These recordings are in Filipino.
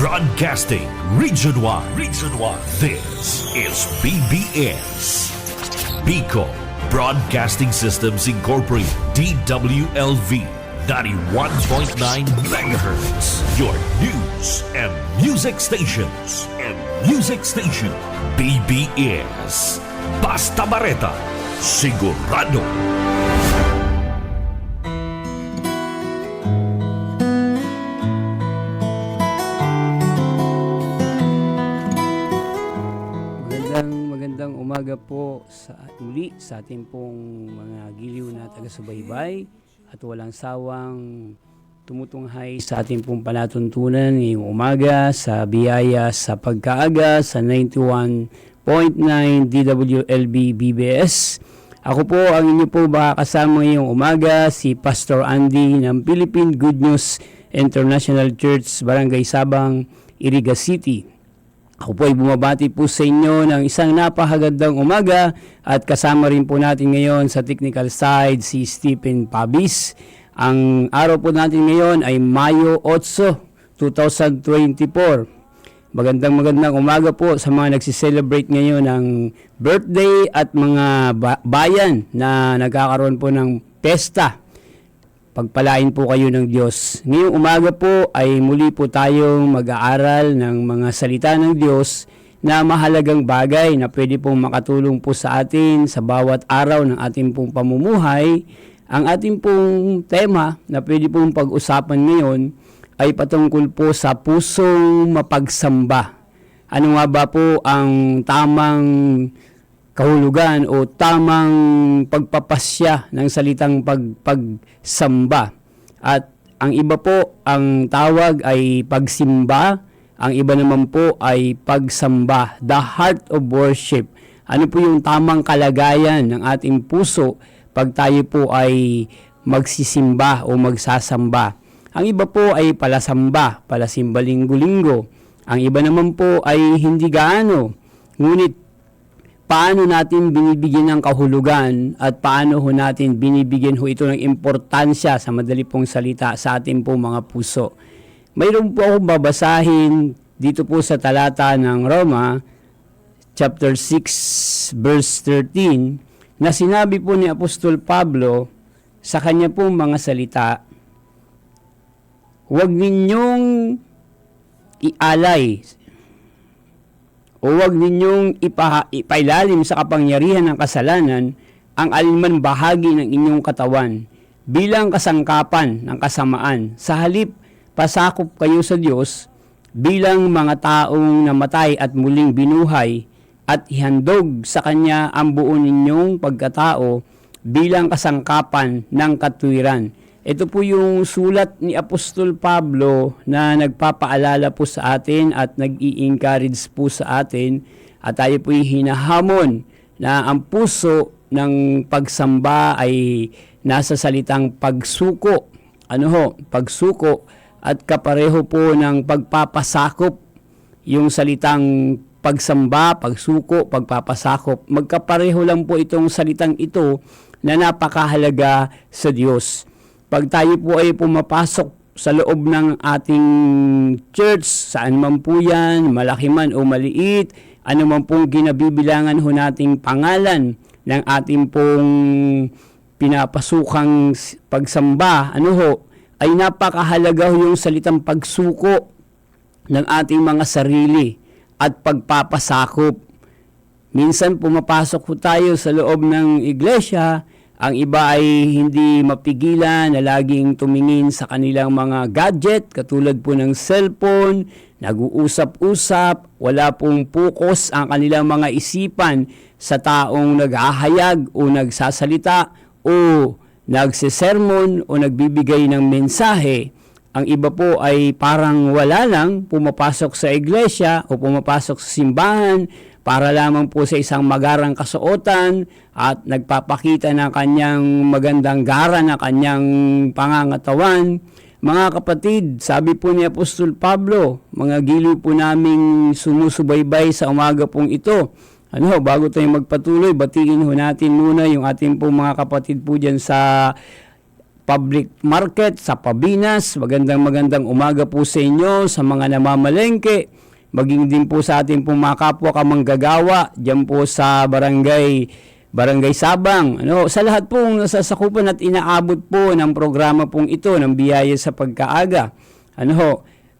Broadcasting Region 1. This is BBS. Bicol Broadcasting Systems Incorporated. DWLV 91.9 MHz. Your news and music stations. BBS. Basta Bareta. Sigurado. Magandang umaga po muli sa ating pong mga giliw na taga-subaybay at walang sawang tumutunghay sa ating pong palatuntunan ngayong umaga sa biyaya sa pagkaaga sa 91.9 DWLB BBS. Ako po ang inyo po kasama ngayong umaga, si Pastor Andy ng Philippine Good News International Church, Barangay Sabang, Iriga City. Ako po ay bumabati po sa inyo ng isang napakagandang umaga at kasama rin po natin ngayon sa technical side si Stephen Pabis. Ang araw po natin ngayon ay Mayo 8, 2024. Magandang umaga po sa mga nagsiselebrate ngayon ng birthday at mga bayan na nagkakaroon po ng pesta. Pagpalain po kayo ng Diyos. Ngayong umaga po ay muli po tayong mag-aaral ng mga salita ng Diyos na mahalagang bagay na pwede pong makatulong po sa atin sa bawat araw ng ating pong pamumuhay. Ang ating pong tema na pwede pong pag-usapan ngayon ay patungkol po sa pusong mapagsamba. Ano nga ba po ang tamang kahulugan o tamang pagpapasya ng salitang pagsamba? At ang iba po, ang tawag ay pagsimba, ang iba naman po ay pagsamba, the heart of worship. Ano po yung tamang kalagayan ng ating puso pag tayo po ay magsisimba o magsasamba? Ang iba po ay palasimba linggo-linggo. Ang iba naman po ay hindi gaano. Ngunit paano natin binibigyan ng kahulugan at paano ho natin binibigyan ho ito ng importansya sa madali pong salita sa ating pong mga puso. Mayroon po akong babasahin dito po sa talata ng Roma, chapter 6, verse 13, na sinabi po ni Apostol Pablo sa kanya pong mga salita, huwag ninyong ialay o huwag ninyong ipailalim sa kapangyarihan ng kasalanan ang alinman bahagi ng inyong katawan bilang kasangkapan ng kasamaan. Sa halip, pasakop kayo sa Diyos bilang mga taong namatay at muling binuhay at ihandog sa Kanya ang buo ninyong pagkatao bilang kasangkapan ng katwiran. Ito po yung sulat ni Apostol Pablo na nagpapaalala po sa atin at nag-i-encourage po sa atin at tayo po hinahamon na ang puso ng pagsamba ay nasa salitang pagsuko. Ano ho? Pagsuko at kapareho po ng pagpapasakop. Yung salitang pagsamba, pagsuko, pagpapasakop. Magkapareho lang po itong salitang ito na napakahalaga sa Diyos. Pag tayo po ay pumapasok sa loob ng ating church, saan man po yan, malaki man o maliit, ano man pong ginabibilangan ho nating pangalan ng ating pong pinapasukang pagsamba, ano ho, ay napakahalaga ho yung salitang pagsuko ng ating mga sarili at pagpapasakop. Minsan pumapasok ho tayo sa loob ng iglesia, ang iba ay hindi mapigilan na laging tumingin sa kanilang mga gadget, katulad po ng cellphone, nag-uusap-usap, wala pong focus ang kanilang mga isipan sa taong naghahayag o nagsasalita o nagsesermon o nagbibigay ng mensahe. Ang iba po ay parang wala lang, pumapasok sa iglesia o pumapasok sa simbahan para lamang po sa isang magarang kasuotan at nagpapakita ng kanyang magandang gara na kanyang pangangatawan. Mga kapatid, sabi po ni Apostol Pablo, mga giliw po naming sumusubaybay sa umaga pong ito. Bago tayo magpatuloy, batiin ho natin muna yung ating po mga kapatid po dyan sa public market sa Pabinas. Magandang umaga po sa inyo, sa mga namamalengke, maging din po sa ating pong mga kapwa kamanggagawa dyan po sa Barangay Sabang. Sa lahat pong nasasakupan at inaabot po ng programa pong ito ng biyaya sa pagkaaga.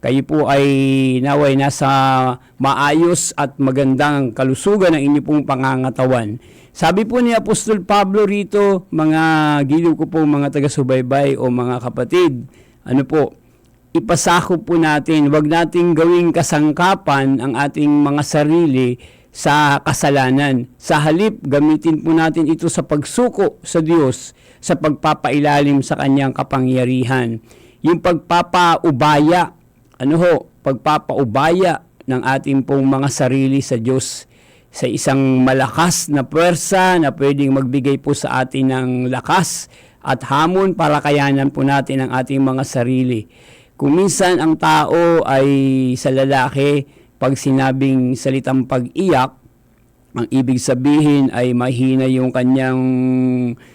Kayo po ay naway nasa maayos at magandang kalusugan ng inyong pong pangangatawan. Sabi po ni Apostol Pablo rito, mga giliw ko po, mga taga-subaybay o mga kapatid, ipasakop po natin, wag nating gawing kasangkapan ang ating mga sarili sa kasalanan. Sa halip, gamitin po natin ito sa pagsuko sa Diyos, sa pagpapailalim sa kanyang kapangyarihan. Yung pagpapaubaya, pagpapaubaya ng ating pong mga sarili sa Diyos, sa isang malakas na puwersa na pwedeng magbigay po sa atin ng lakas at hamon para kayanan po natin ang ating mga sarili. Kung minsan ang tao ay sa lalaki, pag sinabing salitang pag-iyak, ang ibig sabihin ay mahina yung kanyang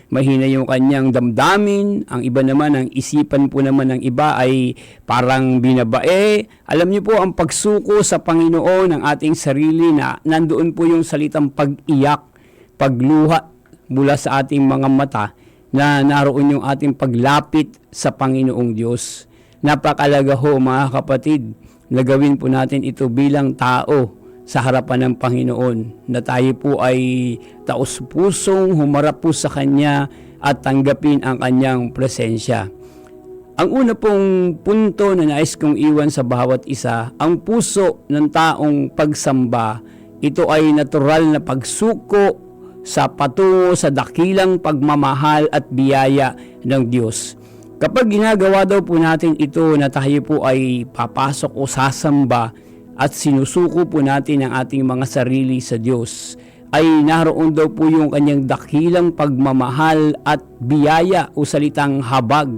damdamin. Ang iba naman, ang isipan po naman ng iba ay parang binabae. Alam niyo po, ang pagsuko sa Panginoon ng ating sarili, na nandoon po yung salitang pag-iyak, pagluha mula sa ating mga mata, na naroon yung ating paglapit sa Panginoong Diyos. Napakalaga ho, mga kapatid, na gawin po natin ito bilang tao sa harapan ng Panginoon, na tayo po ay taos-pusong humarap po sa Kanya at tanggapin ang Kanyang presensya. Ang una pong punto na nais kong iwan sa bawat isa, ang puso ng taong pagsamba, ito ay natural na pagsuko sa patungo sa dakilang pagmamahal at biyaya ng Diyos. Kapag ginagawa daw po natin ito, na tayo po ay papasok o sasamba at sinusuko po natin ang ating mga sarili sa Diyos, ay naroon daw po yung kanyang dakilang pagmamahal at biyaya o salitang habag.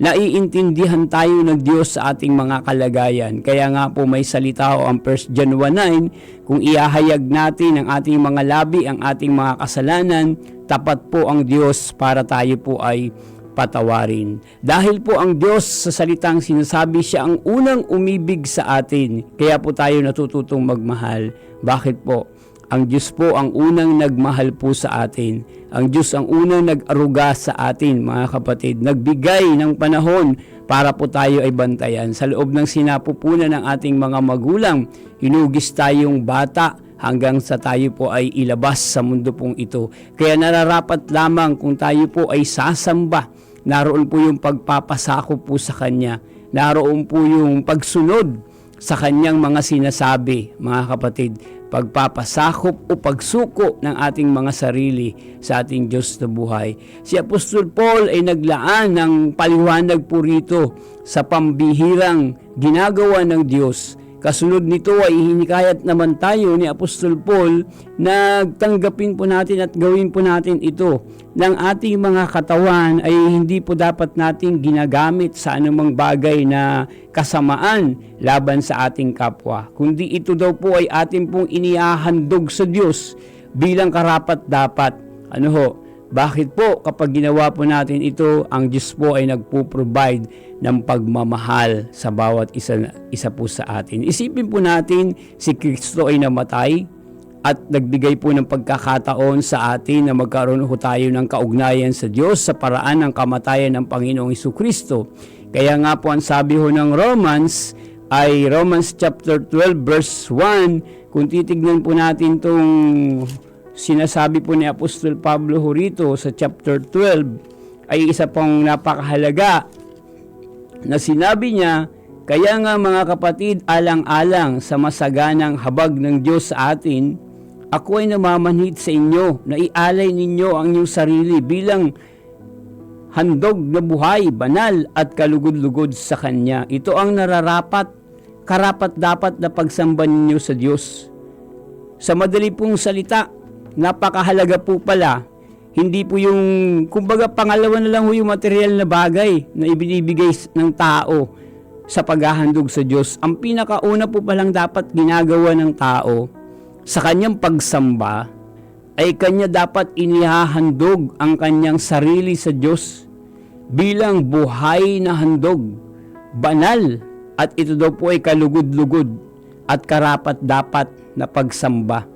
Naiintindihan tayo ng Diyos sa ating mga kalagayan. Kaya nga po may salita o ang 1 John 1:9, kung iahayag natin ang ating mga labi, ang ating mga kasalanan, tapat po ang Diyos para tayo po ay patawarin. Dahil po ang Diyos sa salitang sinasabi, siya ang unang umibig sa atin, kaya po tayo natututong magmahal. Bakit po? Ang Diyos po ang unang nagmahal po sa atin. Ang Diyos ang unang nag-aruga sa atin, mga kapatid. Nagbigay ng panahon para po tayo ay bantayan. Sa loob ng sinapupunan ng ating mga magulang, hinugis tayong bata hanggang sa tayo po ay ilabas sa mundo pong ito. Kaya nararapat lamang kung tayo po ay sasamba, naroon po yung pagpapasakop po sa Kanya. Naroon po yung pagsunod sa Kanyang mga sinasabi, mga kapatid. Pagpapasakop o pagsuko ng ating mga sarili sa ating Diyos na buhay. Si Apostol Paul ay naglaan ng paliwanag po rito sa pambihirang ginagawa ng Diyos. Kasunod nito ay hinikayat naman tayo ni Apostol Paul na tanggapin po natin at gawin po natin ito. Ng ating mga katawan ay hindi po dapat nating ginagamit sa anumang bagay na kasamaan laban sa ating kapwa. Kundi ito daw po ay ating pong inihahandog sa Diyos bilang karapat-dapat. Bakit po kapag ginawa po natin ito, ang Diyos po ay nagpo-provide ng pagmamahal sa bawat isa po sa atin. Isipin po natin, si Kristo ay namatay at nagbigay po ng pagkakataon sa atin na magkaroon po tayo ng kaugnayan sa Diyos sa paraan ng kamatayan ng Panginoong Jesucristo. Kaya nga po ang sabi ho ng Romans ay Romans chapter 12 verse 1, kung titignan po natin itong sinasabi po ni Apostol Pablo rito sa chapter 12, ay isa pong napakahalaga na sinabi niya, kaya nga mga kapatid, alang-alang sa masaganang habag ng Diyos sa atin, ako ay namamanhid sa inyo na ialay ninyo ang inyong sarili bilang handog na buhay, banal at kalugod-lugod sa Kanya. Ito ang karapat-dapat na pagsamba ninyo sa Diyos. Sa madali pong salita, napakahalaga po pala, hindi po yung, kumbaga pangalawa na lang yung material na bagay na ibinibigay ng tao sa paghahandog sa Diyos. Ang pinakauna po palang dapat ginagawa ng tao sa kanyang pagsamba ay kanya dapat inihahandog ang kanyang sarili sa Diyos bilang buhay na handog, banal, at ito daw po ay kalugod-lugod at karapat-dapat na pagsamba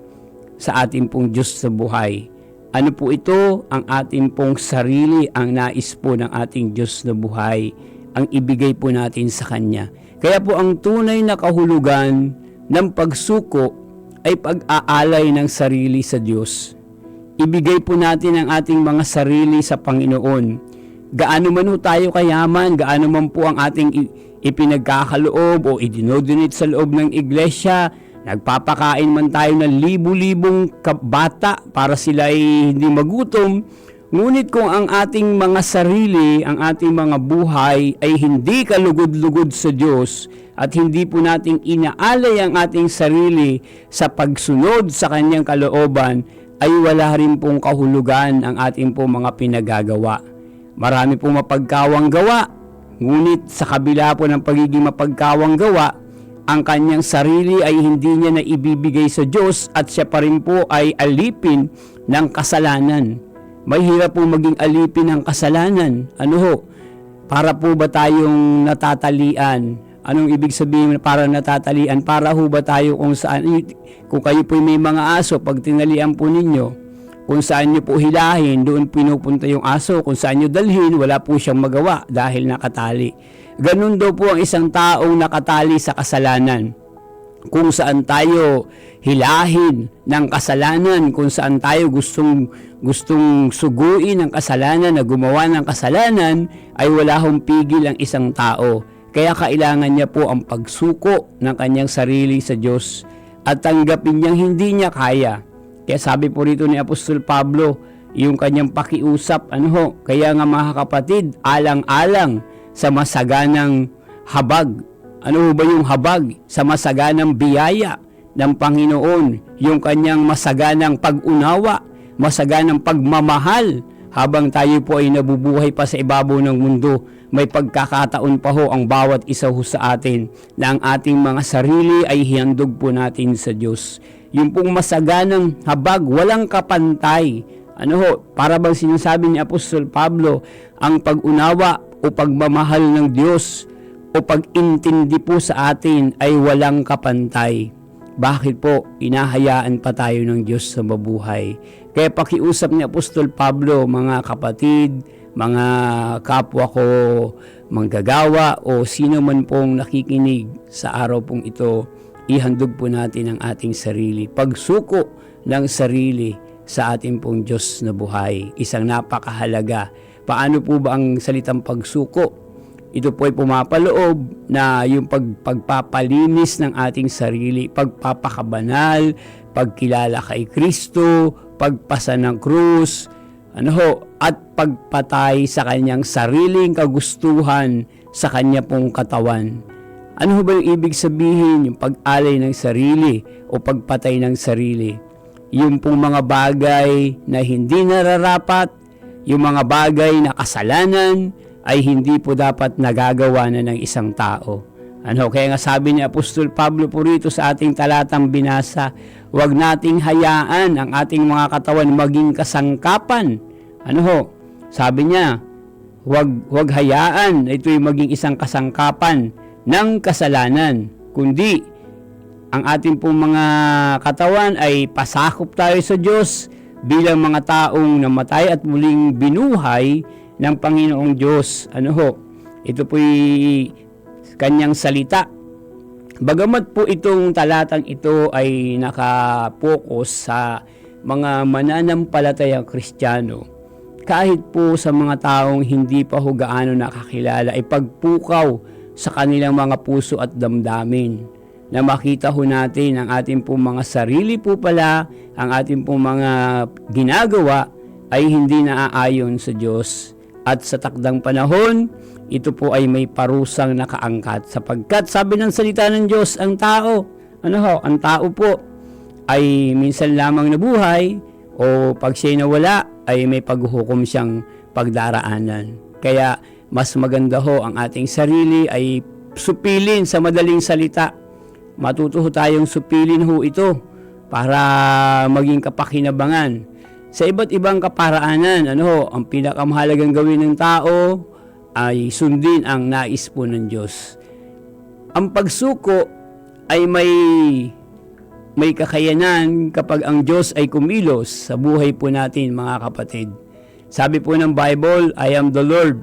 sa ating pong Diyos sa buhay. Ano po ito? Ang ating pong sarili, ang nais po ng ating Diyos na buhay, ang ibigay po natin sa Kanya. Kaya po ang tunay na kahulugan ng pagsuko ay pag-aalay ng sarili sa Diyos. Ibigay po natin ang ating mga sarili sa Panginoon. Gaano man po tayo kayaman, gaano man po ang ating ipinagkakaloob o idinodonate sa loob ng iglesia, nagpapakain man tayo ng libu-libong bata para sila ay hindi magutom, ngunit kung ang ating mga sarili, ang ating mga buhay ay hindi kalugod-lugod sa Diyos at hindi po nating inaalay ang ating sarili sa pagsunod sa Kanyang kalooban, ay wala rin pong kahulugan ang ating pong mga pinagagawa. Marami pong mapagkawang gawa, ngunit sa kabila po ng pagiging mapagkawang gawa, ang kanyang sarili ay hindi niya na ibibigay sa Diyos at siya pa rin po ay alipin ng kasalanan. Mahirap po maging alipin ng kasalanan. Ano ho? Para po ba tayong natatalian? Anong ibig sabihin para natatalian? Para ho ba tayo kung saan, kung kayo po may mga aso, pag tinalian po ninyo, kung saan nyo po hilahin, doon pinupunta yung aso. Kung saan nyo dalhin, wala po siyang magawa dahil nakatali. Ganun daw po ang isang taong nakatali sa kasalanan. Kung saan tayo hilahin ng kasalanan, kung saan tayo gustong suguin ng kasalanan, na gumawa ng kasalanan, ay wala hong pigil ang isang tao. Kaya kailangan niya po ang pagsuko ng kanyang sarili sa Diyos at tanggapin niyang hindi niya kaya. Kaya sabi po rito ni Apostol Pablo, yung kanyang pakiusap, kaya nga mga kapatid, alang-alang sa masaganang habag. Ano ba yung habag? Sa masaganang biyaya ng Panginoon, yung kanyang masaganang pag-unawa, masaganang pagmamahal, habang tayo po ay nabubuhay pa sa ibabaw ng mundo. May pagkakataon pa ho ang bawat isa ho sa atin na ang ating mga sarili ay hihandog po natin sa Diyos. Yung pong masaganang habag, walang kapantay. Para bang sinasabi ni Apostol Pablo, ang pag-unawa o pagmamahal ng Diyos o pag-intindi po sa atin ay walang kapantay. Bakit po inahayaan pa tayo ng Diyos sa mabuhay? Kaya pakiusap ni Apostol Pablo, mga kapatid, mga kapwa ko manggagawa o sino man pong nakikinig sa araw pong ito, ihandog po natin ang ating sarili. Pagsuko ng sarili sa ating pong Diyos na buhay. Isang napakahalaga. Paano po ba ang salitang pagsuko? Ito po ay pumapaloob na yung pagpapalinis ng ating sarili, pagpapakabanal, pagkilala kay Kristo, pagpasa ng krus, at pagpatay sa kanyang sariling kagustuhan sa kanya pong katawan. Ano ba yung ibig sabihin? Yung pag-alay ng sarili o pagpatay ng sarili. Yung pong mga bagay na hindi nararapat, yung mga bagay na kasalanan, ay hindi po dapat nagagawa na ng isang tao. Kaya nga sabi ni Apostol Pablo po rito sa ating talatang binasa, huwag nating hayaan ang ating mga katawan maging kasangkapan. Sabi niya, huwag hayaan na ito'y maging isang kasangkapan ng kasalanan, kundi ang ating pong mga katawan ay pasakop tayo sa Diyos bilang mga taong namatay at muling binuhay ng Panginoong Diyos. Ito po'y kanyang salita. Bagamat po itong talatang ito ay nakapokus sa mga mananampalatayang Kristiyano, kahit po sa mga taong hindi pa ho gaano nakakilala, ay pagpukaw sa kanilang mga puso at damdamin na makita ho natin ang ating pong mga sarili po pala, ang ating pong mga ginagawa ay hindi naaayon sa Diyos. At sa takdang panahon, ito po ay may parusang nakaangkat sapagkat sabi ng salita ng Diyos, ang tao po ay minsan lamang nabuhay o pag siya'y nawala ay may paghuhukom siyang pagdaraanan. Kaya mas maganda ho ang ating sarili ay supilin, sa madaling salita. Matuto tayong supilin ho ito para maging kapakinabangan. Sa iba't ibang kaparaanan, ang pinakamahalagang gawin ng tao ay sundin ang nais po ng Diyos. Ang pagsuko ay may kakayanan kapag ang Diyos ay kumilos sa buhay po natin, mga kapatid. Sabi po ng Bible, I am the Lord,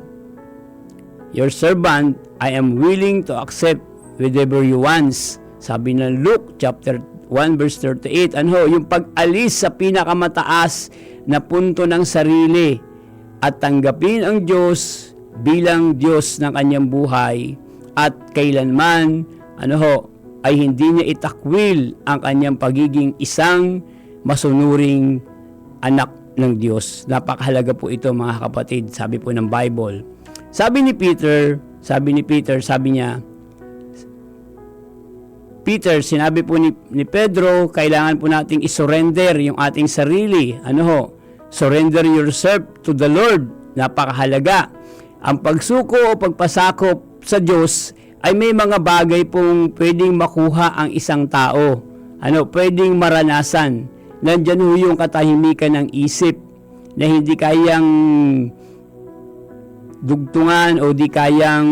your servant, I am willing to accept whatever you want. Sabi ng Luke chapter 1 verse 38, yung pag-alis sa pinakamataas na punto ng sarili at tanggapin ang Diyos bilang Diyos ng kanyang buhay at kailanman ay hindi niya itakwil ang kanyang pagiging isang masunuring anak ng Diyos. Napakahalaga po ito, mga kapatid, sabi po ng Bible. Sabi ni Peter, sinabi po ni Pedro, kailangan po nating isurrender yung ating sarili. Surrender yourself to the Lord. Napakahalaga. Ang pagsuko o pagpasakop sa Diyos ay may mga bagay pong pwedeng makuha ang isang tao. Pwedeng maranasan. Nandyan ho yung katahimikan ng isip na hindi kayang dugtungan o di kayang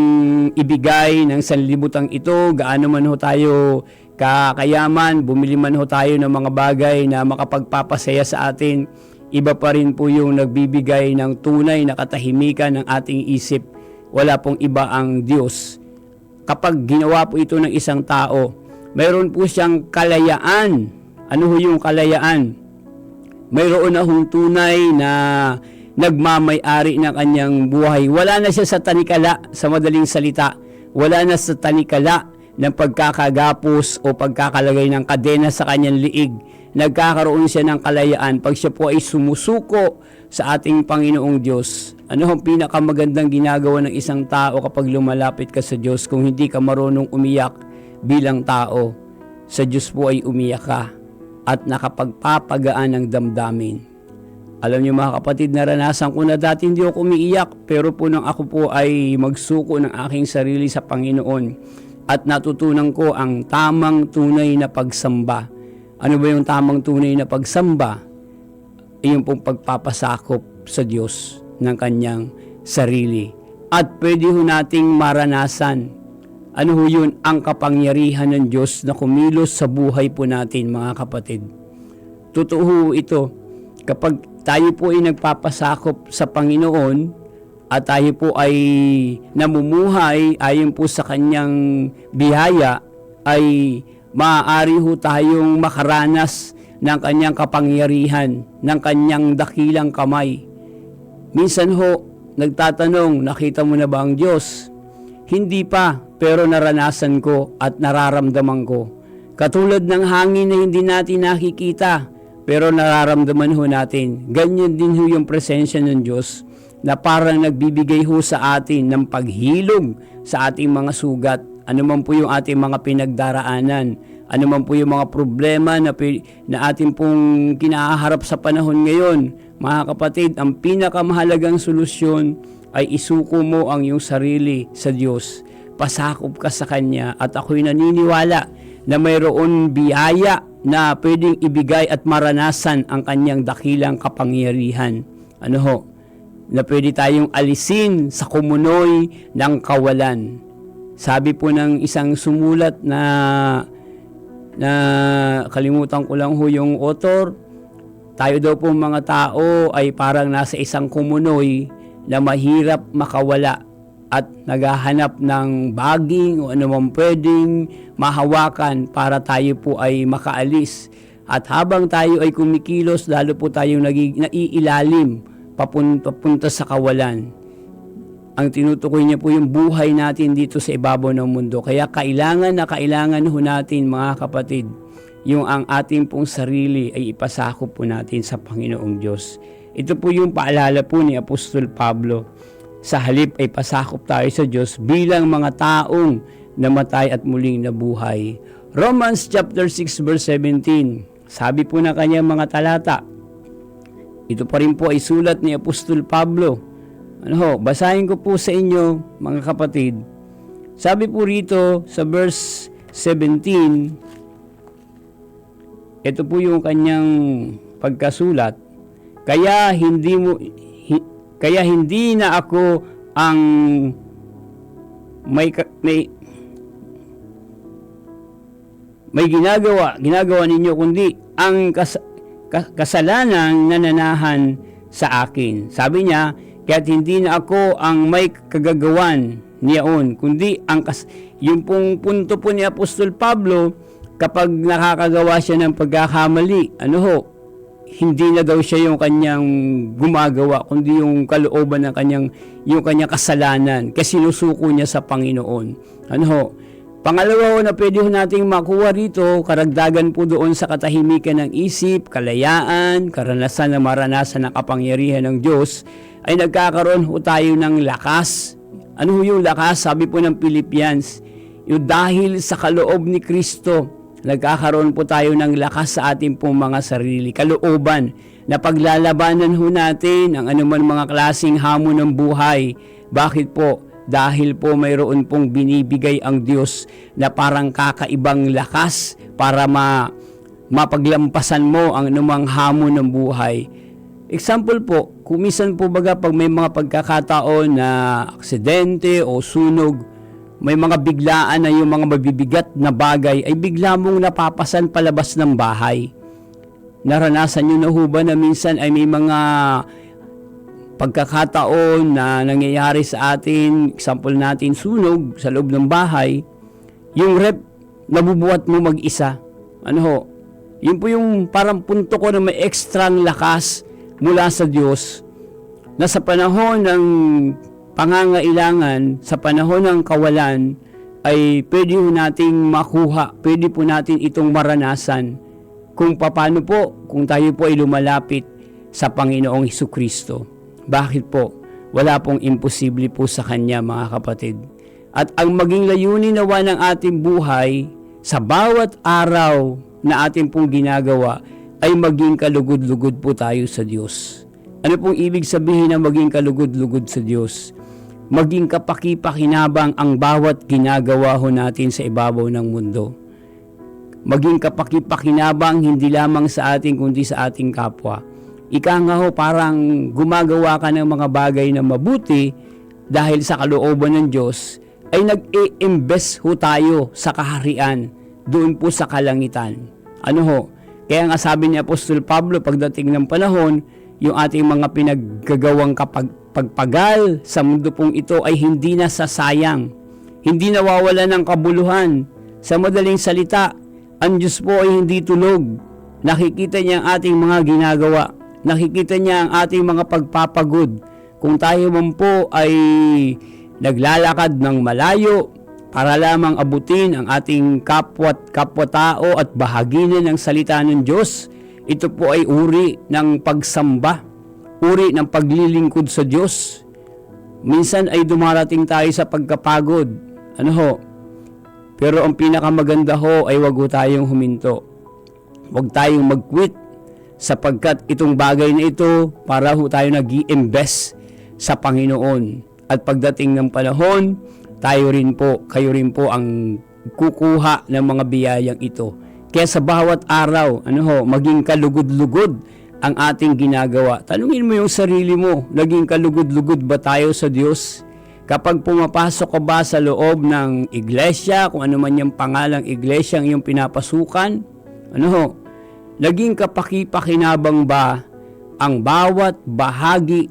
ibigay ng sanlibutan ito. Gaano man ho tayo kakayaman, bumili man ho tayo ng mga bagay na makapagpapasaya sa atin, iba pa rin po yung nagbibigay ng tunay na katahimikan ng ating isip. Wala pong iba ang Diyos. Kapag ginawa po ito ng isang tao, mayroon po siyang kalayaan. Ano ho yung kalayaan? Mayroon na hong tunay na nagmamay-ari ng kanyang buhay. Wala na siya sa tanikala, sa madaling salita. Wala na sa tanikala ng pagkakagapos o pagkakalagay ng kadena sa kanyang liig. Nagkakaroon siya ng kalayaan pag siya po ay sumusuko sa ating Panginoong Diyos. Ano ang pinakamagandang ginagawa ng isang tao kapag lumalapit ka sa Diyos kung hindi ka marunong umiyak bilang tao? Sa Diyos po ay umiyak ka at nakapagpapagaan ng damdamin. Alam niyo, mga kapatid, naranasan ko na dati hindi ako umiiyak, pero po nang ako po ay magsuko ng aking sarili sa Panginoon at natutunan ko ang tamang tunay na pagsamba. Ano ba yung tamang tunay na pagsamba? Yung pong pagpapasakop sa Diyos ng kanyang sarili. At pwede ho nating maranasan. Ano ho yun? Ang kapangyarihan ng Diyos na kumilos sa buhay po natin, mga kapatid. Totoo ito. Kapag tayo po ay nagpapasakop sa Panginoon at tayo po ay namumuhay ayon po sa kanyang biyaya, ay maaari ho tayong makaranas ng kanyang kapangyarihan, ng kanyang dakilang kamay. Minsan ho, nagtatanong, nakita mo na ba ang Diyos? Hindi pa, pero naranasan ko at nararamdaman ko. Katulad ng hangin na hindi natin nakikita, pero nararamdaman ho natin. Ganyan din ho yung presensya ng Diyos na parang nagbibigay ho sa atin ng paghilom sa ating mga sugat. Ano man po yung ating mga pinagdaraanan, ano man po yung mga problema na ating pong kinaharap sa panahon ngayon. Mga kapatid, ang pinakamahalagang solusyon ay isuko mo ang iyong sarili sa Diyos. Pasakop ka sa Kanya at ako'y naniniwala na mayroon biyaya na pwedeng ibigay at maranasan ang Kanyang dakilang kapangyarihan. Na pwede tayong alisin sa kumunoy ng kawalan. Sabi po ng isang sumulat na kalimutan ko lang ho yung author, tayo daw po mga tao ay parang nasa isang kumunoy na mahirap makawala at naghahanap ng baging o anumang pwedeng mahawakan para tayo po ay makaalis. At habang tayo ay kumikilos, lalo po tayong naiilalim papunta sa kawalan. Ang tinutukoy niya po yung buhay natin dito sa ibabaw ng mundo. Kaya kailangan ho natin, mga kapatid, yung ang ating pong sarili ay ipasakop po natin sa Panginoong Diyos. Ito po yung paalala po ni Apostol Pablo. Sa halip ay pasakop tayo sa Diyos bilang mga taong namatay at muling nabuhay. Romans chapter 6 verse 17. Sabi po na kanyang mga talata. Ito pa rin po ay sulat ni Apostol Pablo. Basahin ko po sa inyo, mga kapatid. Sabi po rito sa verse 17, ito po yung kanyang pagkasulat. Kaya hindi na ako ang may ginagawa ninyo, kundi ang kasalanan na nanahan sa akin. Sabi niya, kaya't hindi na ako ang may kagagawan niyaon, kundi yung pong punto po ni Apostol Pablo, kapag nakakagawa siya ng pagkakamali, hindi na daw siya yung kanyang gumagawa, kundi yung kalooban ng yung kanyang kasalanan, kasi sinusuko niya sa Panginoon. Pangalawa na pwede nating makuha rito, karagdagan po doon sa katahimikan ng isip, kalayaan, karanasan na maranasan ng kapangyarihan ng Diyos, ay nagkakaroon tayo ng lakas. Ano yung lakas? Sabi po ng Philippians, yung dahil sa kaloob ni Kristo, nagkakaroon po tayo ng lakas sa ating pong mga sarili, kalooban, na paglalabanan natin ang anuman mga klaseng hamon ng buhay. Bakit po? Dahil po mayroon pong binibigay ang Diyos na parang kakaibang lakas para mapaglampasan mo ang anumang hamon ng buhay. Example po, kumisan po pag may mga pagkakataon na aksidente o sunog, may mga biglaan na yung mga mabibigat na bagay ay bigla mong napapasan palabas ng bahay. Naranasan nyo na ho ba na minsan ay may mga pagkakataon na nangyayari sa atin, example natin, sunog sa loob ng bahay, yung rep, nabubuhat mo mag-isa. Yun po yung parang punto ko na may ekstrang lakas mula sa Diyos, na sa panahon ng pangangailangan, sa panahon ng kawalan, ay pwede po nating makuha, pwede po natin itong maranasan kung paano po, kung tayo po ay lumalapit sa Panginoong Hesukristo. Bakit po? Wala pong imposible po sa Kanya, mga kapatid. At ang maging layunin nawa ng ating buhay sa bawat araw na ating pong ginagawa ay maging kalugod-lugod po tayo sa Diyos. Ano pong ibig sabihin ng maging kalugod-lugod sa Diyos? Maging kapaki-pakinabang ang bawat ginagawa natin sa ibabaw ng mundo. Maging kapaki-pakinabang hindi lamang sa ating kundi sa ating kapwa. Ika nga parang gumagawa ka ng mga bagay na mabuti dahil sa kalooban ng Diyos, ay nag-i-invest tayo sa kaharian, doon po sa kalangitan. Kaya nga sabi ni Apostol Pablo, pagdating ng panahon, yung ating mga pinaggagawang pagpagal sa mundo pong ito ay hindi na sasayang, hindi nawawala ng kabuluhan. Sa madaling salita, ang Diyos po ay hindi tulog. Nakikita niya ang ating mga ginagawa. Nakikita niya ang ating mga pagpapagod. Kung tayo man po ay naglalakad ng malayo para lamang abutin ang ating kapwa-tao at bahaginan ng salita ng Diyos, ito po ay uri ng pagsamba, uri ng paglilingkod sa Diyos. Minsan ay dumarating tayo sa pagkapagod. Pero ang pinakamaganda ay wag tayong huminto. Wag tayong mag-quit. Sapagkat itong bagay na ito, para tayo nag-i-invest sa Panginoon. At pagdating ng panahon, kayo rin po ang kukuha ng mga biyayang ito. Kaya sa bawat araw, maging kalugod-lugod ang ating ginagawa. Tanungin mo yung sarili mo, naging kalugod-lugod ba tayo sa Diyos? Kapag pumapasok ka ba sa loob ng iglesia, kung ano man yung pangalang iglesia ang iyong pinapasukan, naging kapaki-pakinabang ba ang bawat bahagi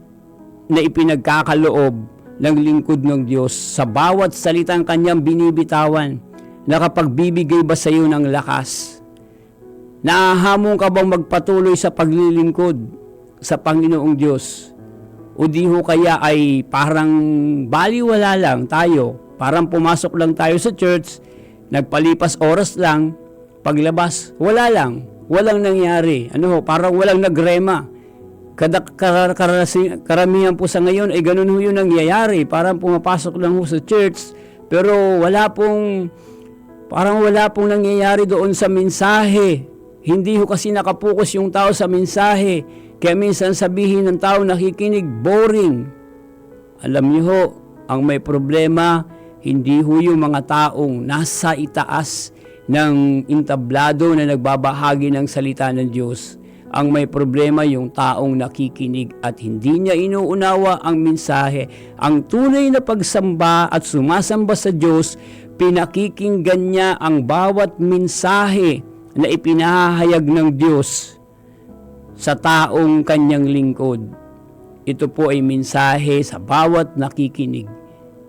na ipinagkakaloob ng lingkod ng Diyos sa bawat salitang Kanyang binibitawan? Nakapagbibigay ba sa iyo ng lakas? Naahamon ka bang magpatuloy sa paglilingkod sa Panginoong Diyos? O di ho kaya ay parang baliwala lang tayo, parang pumasok lang tayo sa church, nagpalipas oras lang, paglabas, walang nangyari. Parang walang nagrema. Karamihan po sa ngayon ay ganun ho yung nangyayari. Parang pumapasok lang ho sa church, pero parang wala pong nangyayari doon sa mensahe. Hindi ho kasi nakapokus yung tao sa mensahe. Kaya minsan sabihin ng tao nakikinig, boring. Alam niyo ho, ang may problema, hindi ho yung mga taong nasa itaas ng entablado na nagbabahagi ng salita ng Diyos. Ang may problema yung taong nakikinig at hindi niya inuunawa ang mensahe. Ang tunay na pagsamba at sumasamba sa Diyos, pinakikinggan niya ang bawat mensahe na ipinahayag ng Diyos sa taong kanyang lingkod. Ito po ay mensahe sa bawat nakikinig.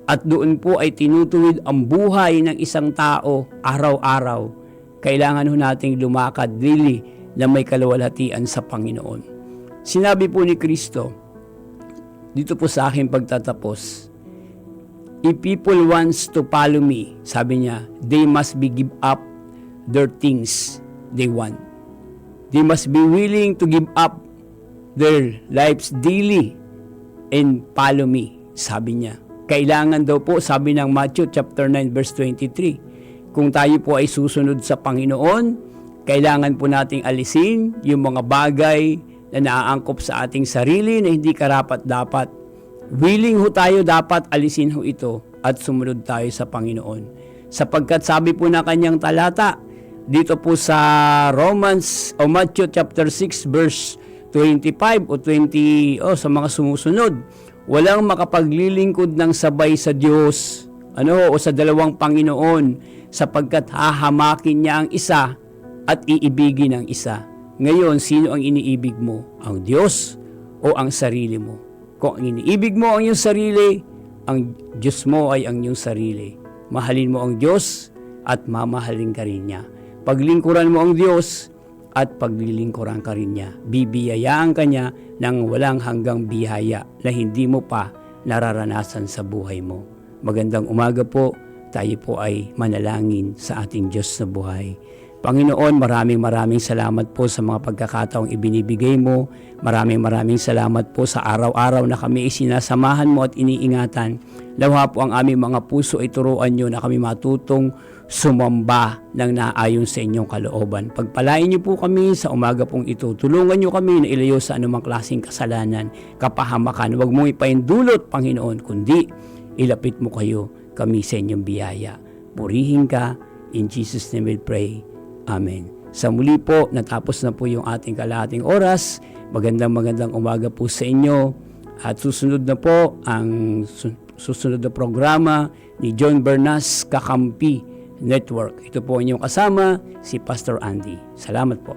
At doon po ay tinutuwid ang buhay ng isang tao araw-araw. Kailangan ho nating lumakad daily na may kaluwalhatian sa Panginoon. Sinabi po ni Kristo, dito po sa aking pagtatapos, if people wants to follow me, sabi niya, they must be give up their things they want. They must be willing to give up their lives daily and follow me, sabi niya. Kailangan daw po, sabi ng Matthew chapter 9 verse 23, kung tayo po ay susunod sa Panginoon, kailangan po nating alisin yung mga bagay na naaangkop sa ating sarili na hindi karapat-dapat. Willing ho tayo dapat alisin ho ito at sumunod tayo sa Panginoon. Sapagkat sabi po na kanyang talata, dito po sa Romans o Matthew chapter 6 verse 25 o 20 sa mga sumusunod, walang makapaglilingkod ng sabay sa Diyos o sa dalawang Panginoon sapagkat hahamakin niya ang isa at iibigin ang isa. Ngayon, sino ang iniibig mo? Ang Diyos o ang sarili mo? Kung ang iniibig mo ang iyong sarili, ang Diyos mo ay ang iyong sarili. Mahalin mo ang Diyos at mamahalin ka rin niya. Paglingkuran mo ang Diyos at paglilingkuran ka rin niya. Bibiyayaan ka niya ng walang hanggang biyaya na hindi mo pa nararanasan sa buhay mo. Magandang umaga po. Tayo po ay manalangin sa ating Diyos na buhay. Panginoon, maraming salamat po sa mga pagkakataong ibinibigay mo. Maraming salamat po sa araw-araw na kami isinasamahan mo at iniingatan. Lawa po ang aming mga puso ay turuan nyo na kami matutong sumamba ng naayon sa inyong kalooban. Pagpalain niyo po kami sa umaga pong ito. Tulungan niyo kami na ilayo sa anumang klaseng kasalanan, kapahamakan. Huwag mong ipaindulot, Panginoon, kundi ilapit mo kami sa inyong biyaya. Purihin ka. In Jesus' name we pray. Amen. Sa muli po, natapos na po yung ating kalahating oras. Magandang umaga po sa inyo. At susunod na po ang susunod na programa ni John Bernas Kakampi Network. Ito po inyong kasama, si Pastor Andy. Salamat po.